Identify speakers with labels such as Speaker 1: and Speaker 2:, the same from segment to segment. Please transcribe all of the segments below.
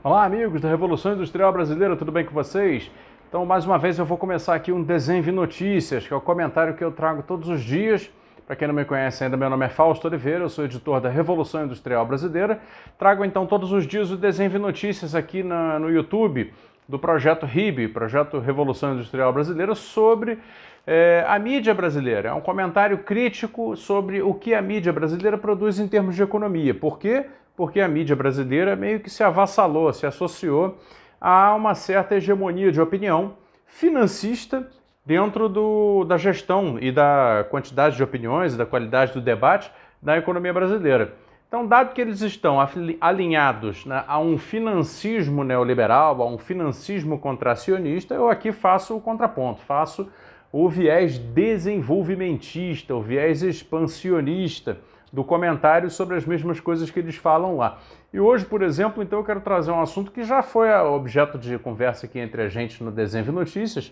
Speaker 1: Olá, amigos da Revolução Industrial Brasileira, tudo bem com vocês? Então, mais uma vez, eu vou começar aqui um Desenve Notícias, que é o comentário que eu trago todos os dias. Para quem não me conhece ainda, meu nome é Fausto Oliveira, eu sou editor da Revolução Industrial Brasileira. Trago, então, todos os dias o Desenve Notícias aqui no YouTube do projeto RIB, Projeto Revolução Industrial Brasileira, sobre a mídia brasileira. É um comentário crítico sobre o que a mídia brasileira produz em termos de economia. Por quê? Porque a mídia brasileira meio que se avassalou, se associou a uma certa hegemonia de opinião financista dentro da gestão e da quantidade de opiniões e da qualidade do debate da economia brasileira. Então, dado que eles estão alinhados, né, a um financismo neoliberal, a um financismo contracionista, eu aqui faço o contraponto, faço o viés desenvolvimentista, o viés expansionista do comentário sobre as mesmas coisas que eles falam lá. E hoje, por exemplo, então eu quero trazer um assunto que já foi objeto de conversa aqui entre a gente no Desenve Notícias,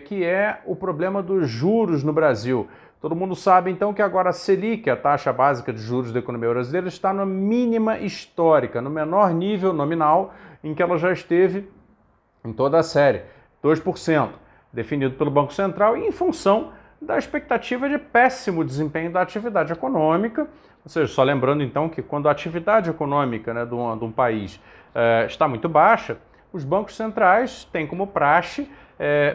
Speaker 1: que é o problema dos juros no Brasil. Todo mundo sabe, então, que agora a Selic, a taxa básica de juros da economia brasileira, está na mínima histórica, no menor nível nominal em que ela já esteve em toda a série, 2%, definido pelo Banco Central e em função da expectativa de péssimo desempenho da atividade econômica, ou seja, só lembrando então que quando a atividade econômica, né, de um país está muito baixa, os bancos centrais têm como praxe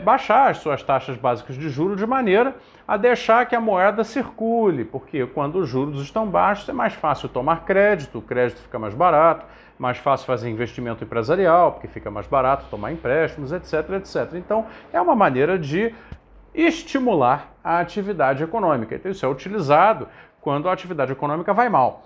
Speaker 1: baixar as suas taxas básicas de juros de maneira a deixar que a moeda circule, porque quando os juros estão baixos é mais fácil tomar crédito, o crédito fica mais barato, mais fácil fazer investimento empresarial, porque fica mais barato tomar empréstimos, etc, etc. Então, é uma maneira de estimular a atividade econômica. Então, isso é utilizado quando a atividade econômica vai mal.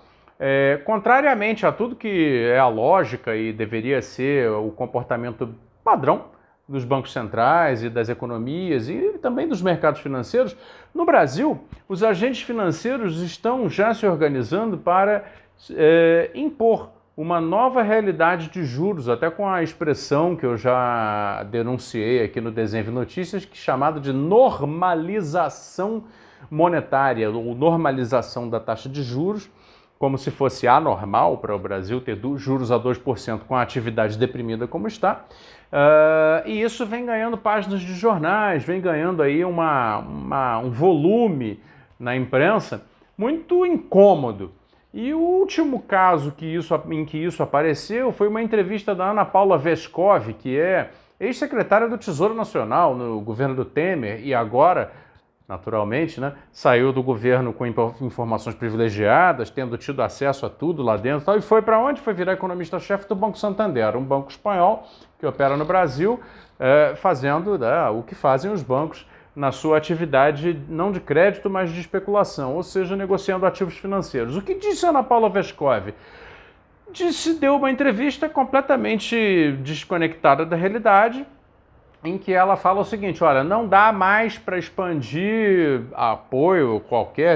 Speaker 1: Contrariamente a tudo que é a lógica e deveria ser o comportamento padrão dos bancos centrais e das economias e também dos mercados financeiros, no Brasil, os agentes financeiros estão já se organizando para impor uma nova realidade de juros, até com a expressão que eu já denunciei aqui no Desenve Notícias, que é chamada de normalização monetária, ou normalização da taxa de juros, como se fosse anormal para o Brasil ter juros a 2% com a atividade deprimida como está. E isso vem ganhando páginas de jornais, vem ganhando aí um volume na imprensa muito incômodo. E o último caso em que isso apareceu foi uma entrevista da Ana Paula Vescovi, que é ex-secretária do Tesouro Nacional no governo do Temer e agora, naturalmente, né, saiu do governo com informações privilegiadas, tendo tido acesso a tudo lá dentro. E foi para onde? Foi virar economista-chefe do Banco Santander, um banco espanhol que opera no Brasil, fazendo o que fazem os bancos na sua atividade não de crédito, mas de especulação, ou seja, negociando ativos financeiros. O que disse a Ana Paula Vescovi? Deu uma entrevista completamente desconectada da realidade, em que ela fala o seguinte: olha, não dá mais para expandir apoio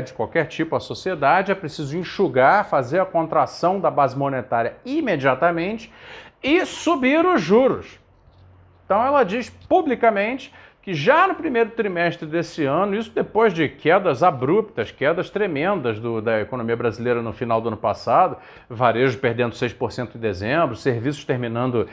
Speaker 1: de qualquer tipo à sociedade, é preciso enxugar, fazer a contração da base monetária imediatamente e subir os juros. Então ela diz publicamente que já no primeiro trimestre desse ano, isso depois de quedas abruptas, quedas tremendas da economia brasileira no final do ano passado, varejo perdendo 6% em dezembro, serviços terminando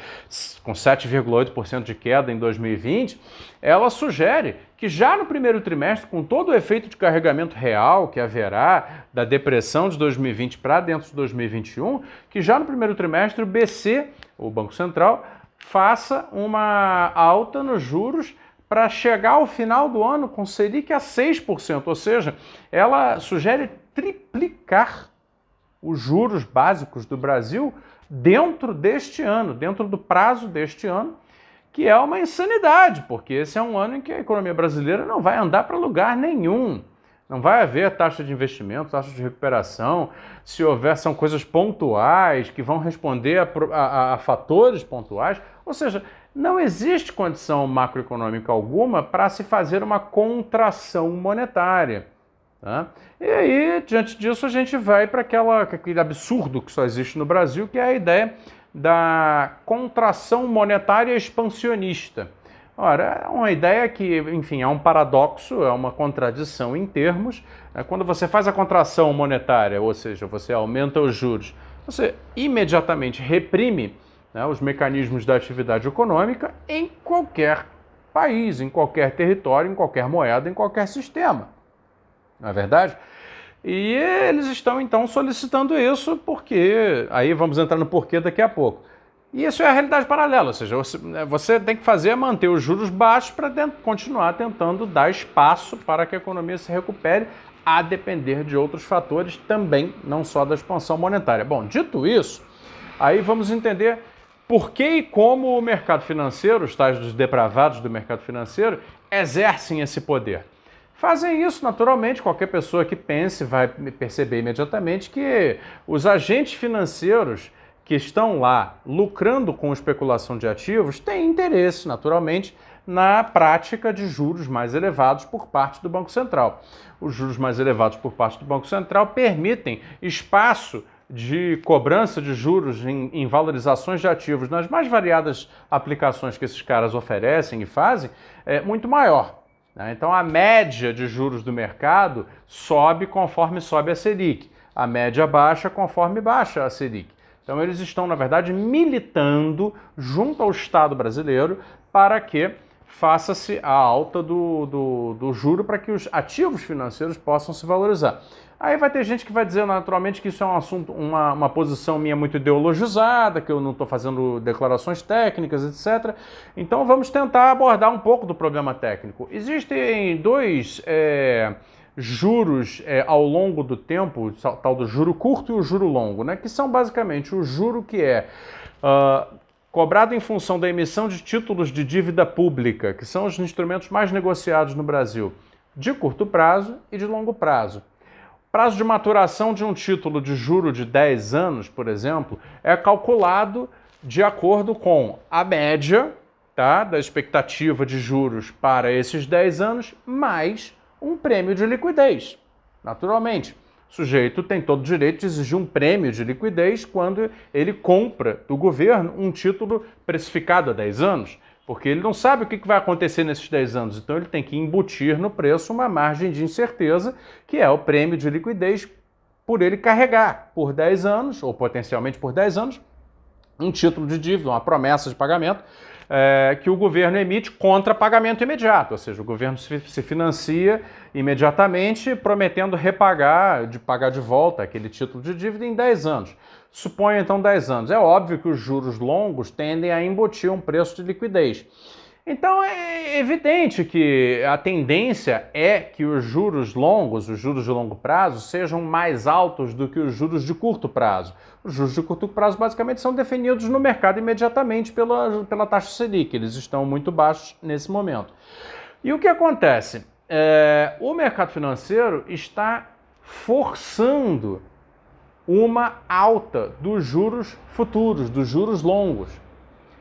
Speaker 1: com 7,8% de queda em 2020, ela sugere que já no primeiro trimestre, com todo o efeito de carregamento real que haverá da depressão de 2020 para dentro de 2021, que já no primeiro trimestre o BC, o Banco Central, faça uma alta nos juros para chegar ao final do ano com Selic a 6%, ou seja, ela sugere triplicar os juros básicos do Brasil dentro deste ano, dentro do prazo deste ano, que é uma insanidade, porque esse é um ano em que a economia brasileira não vai andar para lugar nenhum. Não vai haver taxa de investimento, taxa de recuperação. Se houver, são coisas pontuais que vão responder a fatores pontuais. Ou seja, não existe condição macroeconômica alguma para se fazer uma contração monetária. Tá? E aí, diante disso, a gente vai para aquele absurdo que só existe no Brasil, que é a ideia da contração monetária expansionista. Ora, é uma ideia que, enfim, é um paradoxo, é uma contradição em termos. Quando você faz a contração monetária, ou seja, você aumenta os juros, você imediatamente reprime né, os mecanismos da atividade econômica em qualquer país, em qualquer território, em qualquer moeda, em qualquer sistema. Não é verdade? E eles estão, então, solicitando isso porque... Aí vamos entrar no porquê daqui a pouco. E isso é a realidade paralela, ou seja, você tem que fazer é manter os juros baixos para continuar tentando dar espaço para que a economia se recupere, a depender de outros fatores também, não só da expansão monetária. Bom, dito isso, aí vamos entender por que e como o mercado financeiro, os tais dos depravados do mercado financeiro, exercem esse poder. Fazem isso naturalmente, qualquer pessoa que pense vai perceber imediatamente que os agentes financeiros que estão lá lucrando com especulação de ativos têm interesse, naturalmente, na prática de juros mais elevados por parte do Banco Central. Os juros mais elevados por parte do Banco Central permitem espaço de cobrança de juros em valorizações de ativos nas mais variadas aplicações que esses caras oferecem e fazem, é muito maior. Então a média de juros do mercado sobe conforme sobe a Selic, a média baixa conforme baixa a Selic. Então eles estão, na verdade, militando junto ao Estado brasileiro para que faça-se a alta do juro para que os ativos financeiros possam se valorizar. Aí vai ter gente que vai dizer naturalmente que isso é um assunto, uma posição minha muito ideologizada, que eu não estou fazendo declarações técnicas, etc. Então vamos tentar abordar um pouco do problema técnico. Existem dois juros ao longo do tempo, o tal do juro curto e o juro longo, né? Que são basicamente o juro que é cobrado em função da emissão de títulos de dívida pública, que são os instrumentos mais negociados no Brasil, de curto prazo e de longo prazo. Prazo de maturação de um título de juro de 10 anos, por exemplo, é calculado de acordo com a média, tá, da expectativa de juros para esses 10 anos, mais um prêmio de liquidez. Naturalmente, o sujeito tem todo o direito de exigir um prêmio de liquidez quando ele compra do governo um título precificado a 10 anos, porque ele não sabe o que vai acontecer nesses 10 anos, então ele tem que embutir no preço uma margem de incerteza, que é o prêmio de liquidez por ele carregar por 10 anos, ou potencialmente por 10 anos, um título de dívida, uma promessa de pagamento, que o governo emite contra pagamento imediato, ou seja, o governo se financia imediatamente prometendo pagar de volta aquele título de dívida em 10 anos. Suponha então 10 anos. É óbvio que os juros longos tendem a embutir um preço de liquidez. Então é evidente que a tendência é que os juros longos, os juros de longo prazo, sejam mais altos do que os juros de curto prazo. Os juros de curto prazo basicamente são definidos no mercado imediatamente pela taxa Selic, eles estão muito baixos nesse momento. E o que acontece? O mercado financeiro está forçando uma alta dos juros futuros, dos juros longos,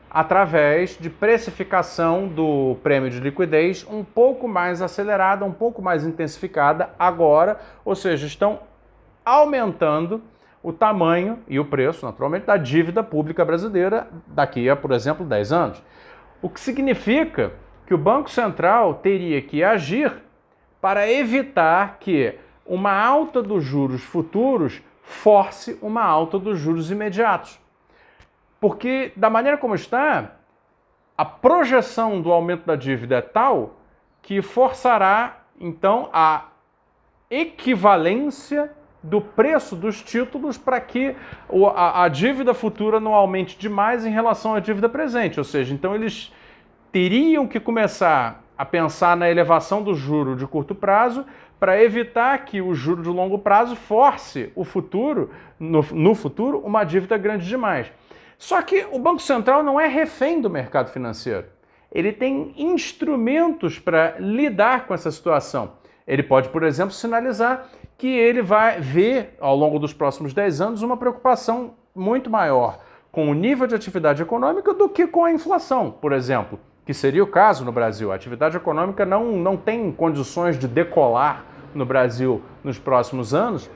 Speaker 1: através de precificação do prêmio de liquidez um pouco mais acelerada, um pouco mais intensificada agora, ou seja, estão aumentando o tamanho e o preço, naturalmente, da dívida pública brasileira daqui a, por exemplo, 10 anos. O que significa que o Banco Central teria que agir para evitar que uma alta dos juros futuros force uma alta dos juros imediatos. Porque, da maneira como está, a projeção do aumento da dívida é tal que forçará, então, a equivalência do preço dos títulos para que a dívida futura não aumente demais em relação à dívida presente. Ou seja, então eles teriam que começar a pensar na elevação do juro de curto prazo para evitar que o juro de longo prazo force o futuro, no futuro, uma dívida grande demais. Só que o Banco Central não é refém do mercado financeiro. Ele tem instrumentos para lidar com essa situação. Ele pode, por exemplo, sinalizar que ele vai ver, ao longo dos próximos 10 anos, uma preocupação muito maior com o nível de atividade econômica do que com a inflação, por exemplo, que seria o caso no Brasil. A atividade econômica não tem condições de decolar no Brasil nos próximos anos,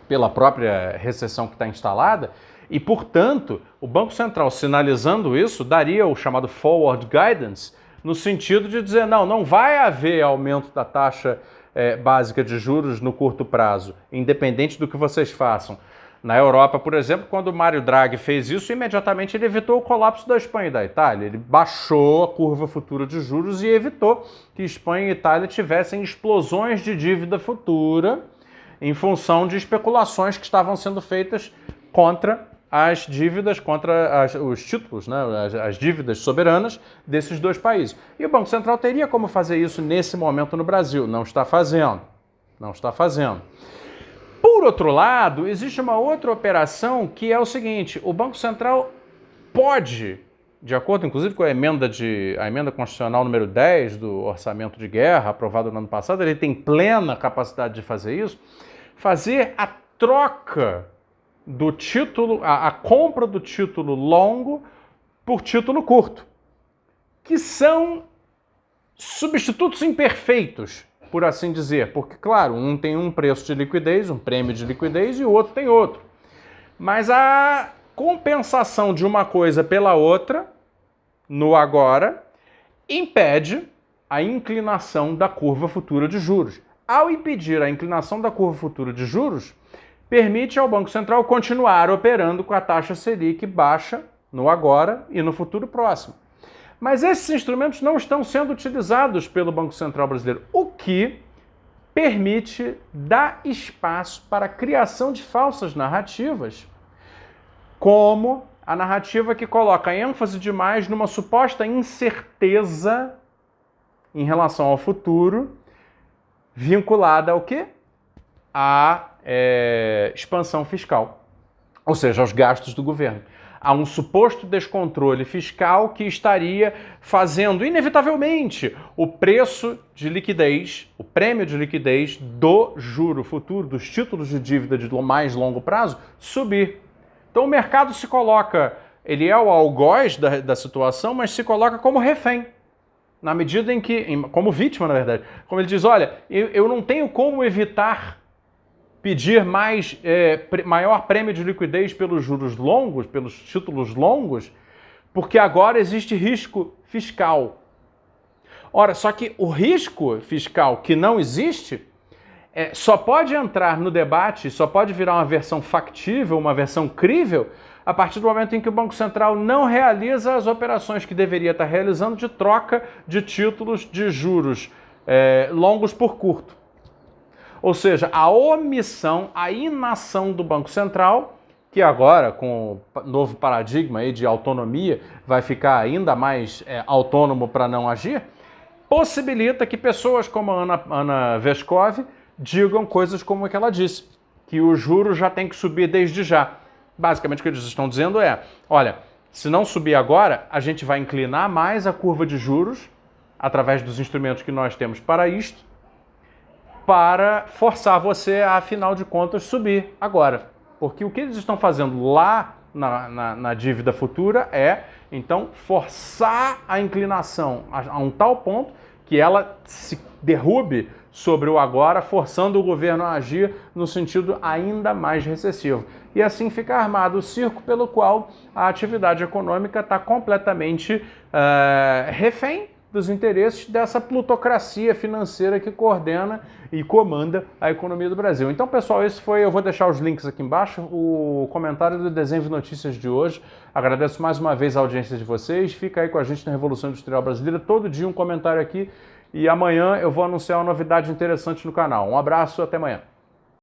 Speaker 1: pela própria recessão que está instalada, e, portanto, o Banco Central sinalizando isso daria o chamado forward guidance, no sentido de dizer, não vai haver aumento da taxa básica de juros no curto prazo, independente do que vocês façam. Na Europa, por exemplo, quando o Mário Draghi fez isso, imediatamente ele evitou o colapso da Espanha e da Itália. Ele baixou a curva futura de juros e evitou que Espanha e Itália tivessem explosões de dívida futura em função de especulações que estavam sendo feitas contra as dívidas, contra os títulos, né, as dívidas soberanas desses dois países. E o Banco Central teria como fazer isso nesse momento no Brasil. Não está fazendo. Não está fazendo. Por outro lado, existe uma outra operação que é o seguinte: o Banco Central pode, de acordo inclusive com a emenda constitucional número 10 do orçamento de guerra, aprovado no ano passado, ele tem plena capacidade de fazer isso, fazer a troca do título, a compra do título longo por título curto, que são substitutos imperfeitos, por assim dizer, porque, claro, um tem um preço de liquidez, um prêmio de liquidez, e o outro tem outro. Mas a compensação de uma coisa pela outra, no agora, impede a inclinação da curva futura de juros. Ao impedir a inclinação da curva futura de juros, permite ao Banco Central continuar operando com a taxa Selic baixa no agora e no futuro próximo. Mas esses instrumentos não estão sendo utilizados pelo Banco Central brasileiro, o que permite dar espaço para a criação de falsas narrativas, como a narrativa que coloca ênfase demais numa suposta incerteza em relação ao futuro, vinculada ao quê? À expansão fiscal, ou seja, aos gastos do governo. Há um suposto descontrole fiscal que estaria fazendo, inevitavelmente, o preço de liquidez, o prêmio de liquidez do juro futuro, dos títulos de dívida de mais longo prazo, subir. Então o mercado se coloca, ele é o algoz da situação, mas se coloca como refém. Na medida em que, como vítima, na verdade, como ele diz, olha, eu não tenho como evitar pedir maior prêmio de liquidez pelos juros longos, pelos títulos longos, porque agora existe risco fiscal. Ora, só que o risco fiscal que não existe só pode entrar no debate, só pode virar uma versão factível, uma versão crível, a partir do momento em que o Banco Central não realiza as operações que deveria estar realizando de troca de títulos de juros longos por curto. Ou seja, a omissão, a inação do Banco Central, que agora, com o novo paradigma aí de autonomia, vai ficar ainda mais autônomo para não agir, possibilita que pessoas como a Ana Vescov digam coisas como a que ela disse, que o juro já tem que subir desde já. Basicamente o que eles estão dizendo é, olha, se não subir agora, a gente vai inclinar mais a curva de juros, através dos instrumentos que nós temos para isto, para forçar você a, afinal de contas, subir agora. Porque o que eles estão fazendo lá na dívida futura é, então, forçar a inclinação a um tal ponto que ela se derrube sobre o agora, forçando o governo a agir no sentido ainda mais recessivo. E assim fica armado o circo pelo qual a atividade econômica está completamente refém dos interesses dessa plutocracia financeira que coordena e comanda a economia do Brasil. Então, pessoal, eu vou deixar os links aqui embaixo, o comentário do Desenho de Notícias de hoje. Agradeço mais uma vez a audiência de vocês. Fica aí com a gente na Revolução Industrial Brasileira. Todo dia um comentário aqui e amanhã eu vou anunciar uma novidade interessante no canal. Um abraço, até amanhã.